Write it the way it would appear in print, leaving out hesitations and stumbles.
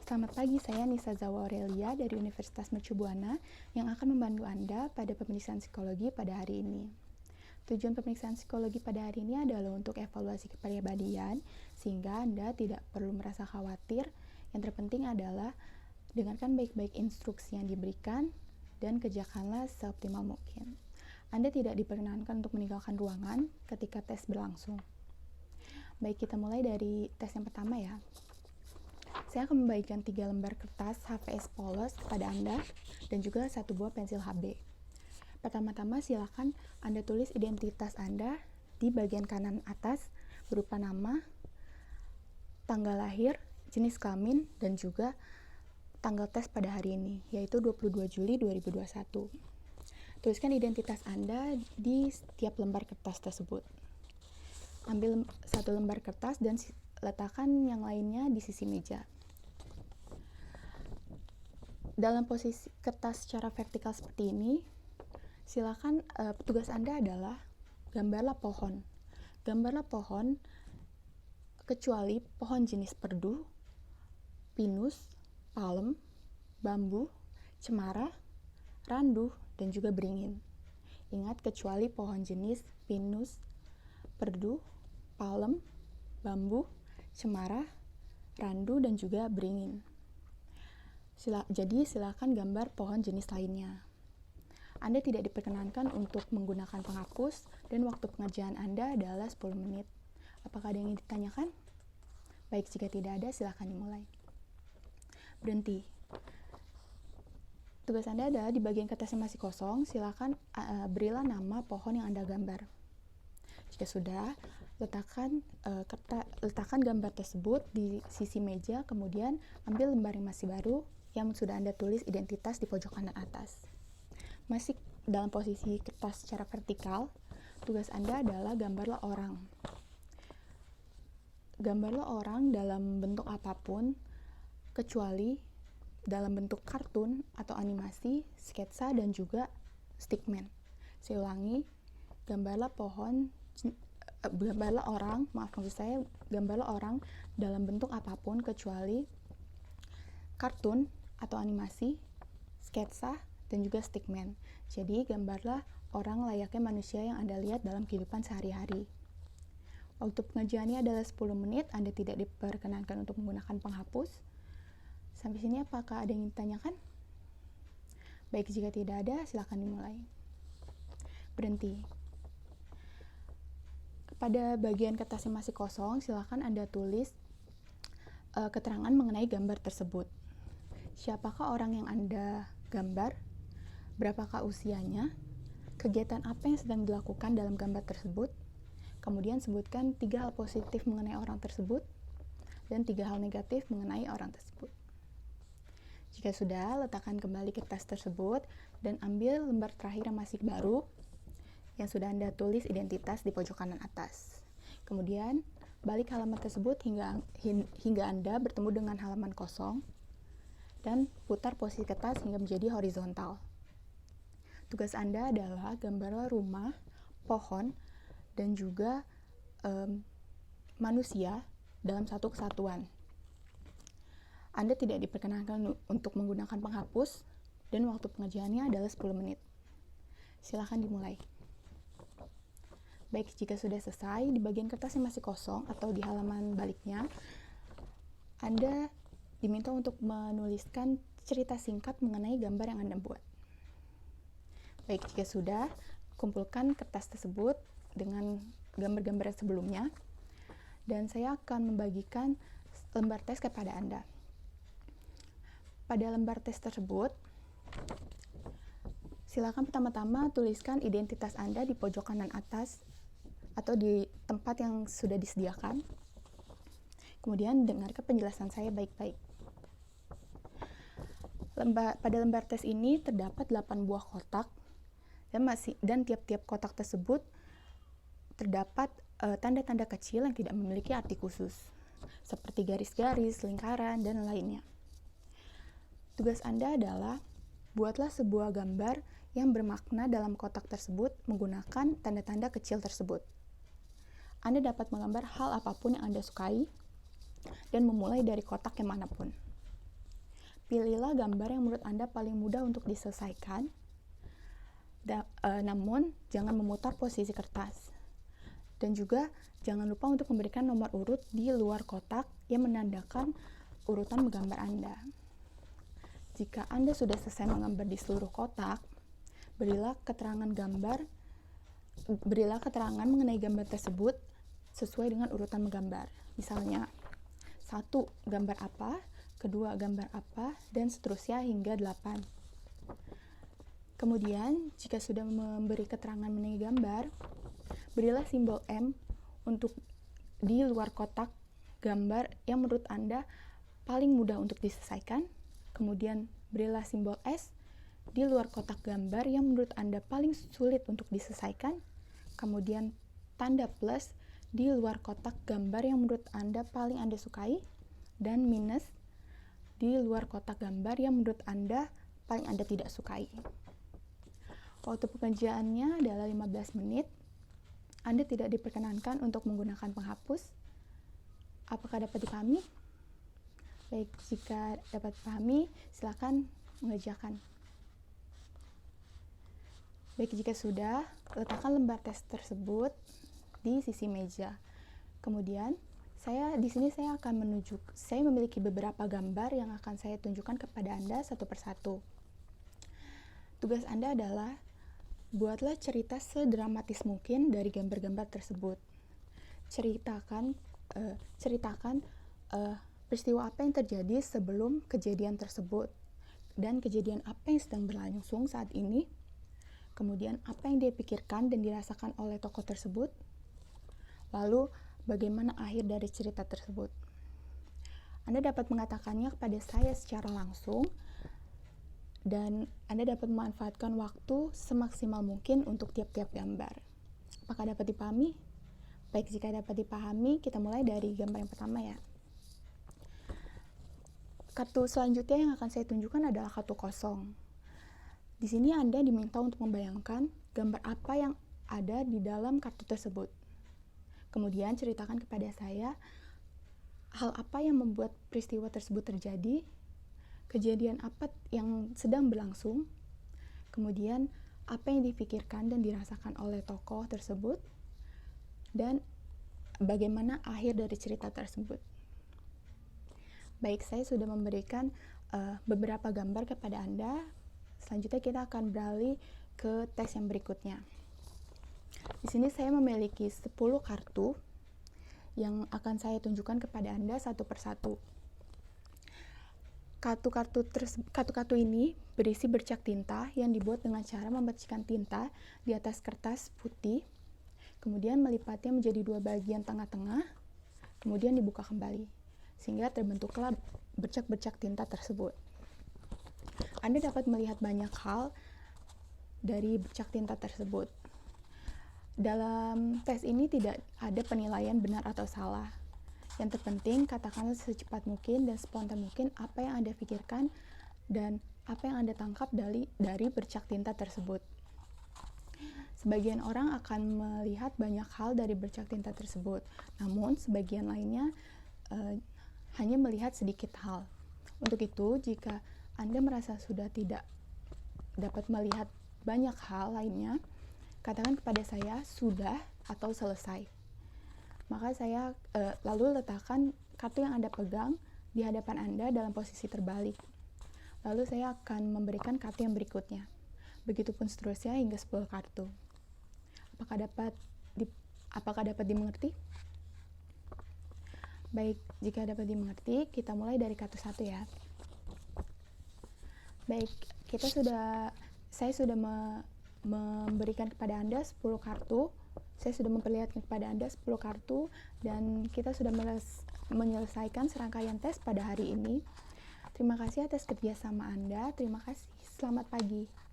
Selamat pagi, saya Nisa Zawa Aurelia dari Universitas Mercubuana yang akan membantu Anda pada pemeriksaan psikologi pada hari ini. Tujuan pemeriksaan psikologi pada hari ini adalah untuk evaluasi kepribadian, sehingga Anda tidak perlu merasa khawatir. Yang terpenting adalah dengarkan baik-baik instruksi yang diberikan dan kerjakanlah seoptimal mungkin. Anda tidak diperkenankan untuk meninggalkan ruangan ketika tes berlangsung. Baik, kita mulai dari tes yang pertama ya. Saya akan membagikan 3 lembar kertas HVS polos kepada Anda dan juga 1 buah pensil HB. Pertama-tama silakan Anda tulis identitas Anda di bagian kanan atas berupa nama, tanggal lahir, jenis kelamin, dan juga tanggal tes pada hari ini, yaitu 22 Juli 2021. Tuliskan identitas Anda di setiap lembar kertas tersebut. Ambil 1 lembar kertas dan letakkan yang lainnya di sisi meja. Dalam posisi kertas secara vertikal seperti ini, silakan tugas Anda adalah gambarlah pohon. Gambarlah pohon kecuali pohon jenis perdu, pinus, palem, bambu, cemara, randu, dan juga beringin. Ingat, kecuali pohon jenis pinus, perdu, palem, bambu, cemara, randu, dan juga beringin. Jadi silakan gambar pohon jenis lainnya. Anda tidak diperkenankan untuk menggunakan penghapus dan waktu pengerjaan Anda adalah 10 menit. Apakah ada yang ingin ditanyakan? Baik, jika tidak ada silakan dimulai. Berhenti. Tugas Anda adalah di bagian kertas yang masih kosong, silakan berilah nama pohon yang Anda gambar. Jika sudah, letakkan gambar tersebut di sisi meja, kemudian ambil lembar yang masih baru yang sudah Anda tulis identitas di pojok kanan atas. Masih dalam posisi kertas secara vertikal, tugas Anda adalah gambarlah orang. Gambarlah orang dalam bentuk apapun, kecuali dalam bentuk kartun atau animasi, sketsa, dan juga stickman. Saya ulangi, gambarlah orang dalam bentuk apapun kecuali kartun atau animasi, sketsa, dan juga stickman. Jadi gambarlah orang layaknya manusia yang Anda lihat dalam kehidupan sehari-hari. Waktu pengerjaannya adalah 10 menit, Anda tidak diperkenankan untuk menggunakan penghapus. Sampai sini apakah ada yang ditanyakan? Baik, jika tidak ada, silakan dimulai. Berhenti. Pada bagian kertas yang masih kosong, silakan Anda tulis keterangan mengenai gambar tersebut. Siapakah orang yang Anda gambar? Berapakah usianya? Kegiatan apa yang sedang dilakukan dalam gambar tersebut? Kemudian sebutkan 3 hal positif mengenai orang tersebut dan 3 hal negatif mengenai orang tersebut. Jika sudah, letakkan kembali kertas tersebut dan ambil lembar terakhir yang masih baru yang sudah Anda tulis identitas di pojok kanan atas. Kemudian, balik halaman tersebut hingga Anda bertemu dengan halaman kosong dan putar posisi kertas hingga menjadi horizontal. Tugas Anda adalah gambarlah rumah, pohon, dan juga manusia dalam satu kesatuan. Anda tidak diperkenankan untuk menggunakan penghapus dan waktu pengerjaannya adalah 10 menit. Silakan dimulai. Baik, jika sudah selesai, di bagian kertas yang masih kosong atau di halaman baliknya, Anda diminta untuk menuliskan cerita singkat mengenai gambar yang Anda buat. Baik, jika sudah, kumpulkan kertas tersebut dengan gambar-gambar sebelumnya, dan saya akan membagikan lembar tes kepada Anda. Pada lembar tes tersebut, silakan pertama-tama tuliskan identitas Anda di pojok kanan atas atau di tempat yang sudah disediakan. Kemudian dengarkan penjelasan saya baik-baik. Pada lembar tes ini terdapat 8 buah kotak dan tiap-tiap kotak tersebut terdapat tanda-tanda kecil yang tidak memiliki arti khusus, seperti garis-garis, lingkaran, dan lainnya. Tugas Anda adalah buatlah sebuah gambar yang bermakna dalam kotak tersebut menggunakan tanda-tanda kecil tersebut. Anda dapat menggambar hal apapun yang Anda sukai dan memulai dari kotak yang manapun. Pilihlah gambar yang menurut Anda paling mudah untuk diselesaikan, namun jangan memutar posisi kertas. Dan juga jangan lupa untuk memberikan nomor urut di luar kotak yang menandakan urutan menggambar Anda. Jika Anda sudah selesai menggambar di seluruh kotak, berilah keterangan mengenai gambar tersebut sesuai dengan urutan menggambar. Misalnya, 1. Gambar apa, 2. Gambar apa, dan seterusnya hingga 8. Kemudian, jika sudah memberi keterangan mengenai gambar, berilah simbol M untuk di luar kotak gambar yang menurut Anda paling mudah untuk diselesaikan. Kemudian, berilah simbol S di luar kotak gambar yang menurut Anda paling sulit untuk diselesaikan. Kemudian, tanda plus di luar kotak gambar yang menurut Anda paling Anda sukai. Dan minus di luar kotak gambar yang menurut Anda paling Anda tidak sukai. Waktu pengerjaannya adalah 15 menit. Anda tidak diperkenankan untuk menggunakan penghapus. Apakah dapat dipahami? Baik, jika dapat dipahami, silakan mengerjakan. Baik, jika sudah, letakkan lembar tes tersebut di sisi meja. Kemudian, saya memiliki beberapa gambar yang akan saya tunjukkan kepada Anda satu persatu. Tugas Anda adalah buatlah cerita sedramatis mungkin dari gambar-gambar tersebut. Ceritakan peristiwa apa yang terjadi sebelum kejadian tersebut, dan kejadian apa yang sedang berlangsung saat ini. Kemudian apa yang dia pikirkan dan dirasakan oleh tokoh tersebut. Lalu bagaimana akhir dari cerita tersebut. Anda dapat mengatakannya kepada saya secara langsung, dan Anda dapat memanfaatkan waktu semaksimal mungkin untuk tiap-tiap gambar. Apakah dapat dipahami? Baik, jika dapat dipahami, kita mulai dari gambar yang pertama ya. Kartu selanjutnya yang akan saya tunjukkan adalah kartu kosong. Di sini Anda diminta untuk membayangkan gambar apa yang ada di dalam kartu tersebut. Kemudian ceritakan kepada saya hal apa yang membuat peristiwa tersebut terjadi, kejadian apa yang sedang berlangsung, kemudian apa yang dipikirkan dan dirasakan oleh tokoh tersebut, dan bagaimana akhir dari cerita tersebut. Baik, saya sudah memberikan beberapa gambar kepada Anda. Selanjutnya kita akan beralih ke tes yang berikutnya. Di sini saya memiliki 10 kartu yang akan saya tunjukkan kepada Anda satu persatu. Kartu-kartu ini berisi bercak tinta yang dibuat dengan cara memercikkan tinta di atas kertas putih, kemudian melipatnya menjadi 2 bagian tengah-tengah, kemudian dibuka kembali, sehingga terbentuklah bercak-bercak tinta tersebut. Anda dapat melihat banyak hal dari bercak tinta tersebut. Dalam tes ini tidak ada penilaian benar atau salah. Yang terpenting, katakanlah secepat mungkin dan spontan mungkin apa yang Anda pikirkan dan apa yang Anda tangkap dari bercak tinta tersebut. Sebagian orang akan melihat banyak hal dari bercak tinta tersebut, namun sebagian lainnya hanya melihat sedikit hal. Untuk itu, jika Anda merasa sudah tidak dapat melihat banyak hal lainnya, katakan kepada saya sudah atau selesai. Maka saya lalu letakkan kartu yang Anda pegang di hadapan Anda dalam posisi terbalik. Lalu saya akan memberikan kartu yang berikutnya. Begitupun seterusnya hingga 10 kartu. Apakah dapat dimengerti? Baik, jika dapat dimengerti, kita mulai dari kartu 1 ya. Baik, saya sudah memberikan kepada Anda 10 kartu. Saya sudah memperlihatkan kepada Anda 10 kartu dan kita sudah menyelesaikan serangkaian tes pada hari ini. Terima kasih atas kerjasama Anda. Terima kasih. Selamat pagi.